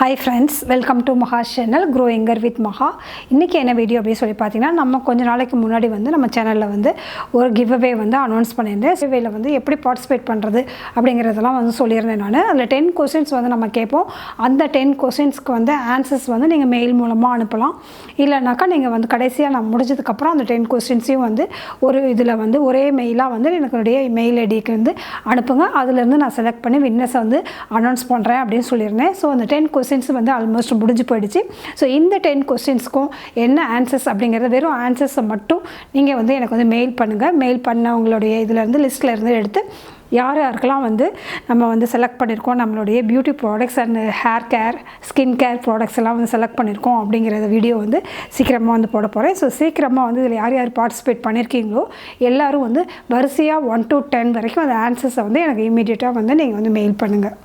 Hi friends, welcome to MAHA channel Grow Younger with MAHA. இன்னைக்கு என்ன video அப்படி சொல்லி பார்த்தீங்கன்னா நம்ம கொஞ்ச நாளைக்கு முன்னாடி வந்து நம்ம சேனல்ல வந்து ஒரு கிவ் அவே வந்து அனௌன்ஸ் பண்ணியிருந்தேன். கிவ் அவேல வந்து எப்படி பார்ட்டிசிபேட் பண்றது அப்படிங்கறதெல்லாம் வந்து சொல்லியிருந்தேன் நான். அதுல 10 क्वेश्चंस வந்து நம்ம கேட்போம். அந்த 10 क्वेश्चंஸ்க்கு வந்து ஆன்சர்ஸ் வந்து நீங்க மெயில் மூலமா அனுப்பலாம். இல்லனாக்கா நீங்க வந்து கடைசியா நான் முடிஞ்சதுக்கு அப்புறம் அந்த 10 क्वेश्चंஸையும் வந்து ஒரு இதுல வந்து ஒரே மெயிலா வந்து என்னுடைய மெயில் ஐடிக்கு வந்து அனுப்புங்க. அதுல இருந்து நான் செலக்ட் பண்ணி வின்னர்ஸ் வந்து அனௌன்ஸ் பண்றேன் அப்படி சொல்லியிருந்தேன். சோ அந்த 10 क्वेश्चंस வந்து ஆல்மோஸ்ட் முடிஞ்சு போயிடுச்சு. சோ இந்த 10 क्वेश्चंस्க்கும் என்ன ஆன்சர்ஸ் அப்படிங்கறது வெறும் ஆன்சர்ஸ் மட்டும் நீங்க வந்து எனக்கு வந்து மெயில் பண்ணுங்க. மெயில் பண்ணவங்களுடைய இதுல இருந்து லிஸ்ட்ல இருந்து எடுத்து யாருக்கெல்லாம் வந்து நம்ம வந்து செலக்ட் பண்ணியிருக்கோம் நம்மளுடைய beauty products and hair care skin care products எல்லாம் வந்து செலக்ட் பண்ணியிருக்கோம் அப்படிங்கிற வீடியோ வந்து சீக்கிரமாக வந்து போட போகிறேன். ஸோ சீக்கிரமாக வந்து இதில் யார் யார் பார்ட்டிசிபேட் பண்ணியிருக்கீங்களோ எல்லாரும் வந்து வரிசையாக 1 to 10 வரைக்கும் அந்த ஆன்சர்ஸை வந்து எனக்கு இமீடியட்டாக வந்து நீங்கள் வந்து மெயில் பண்ணுங்கள்.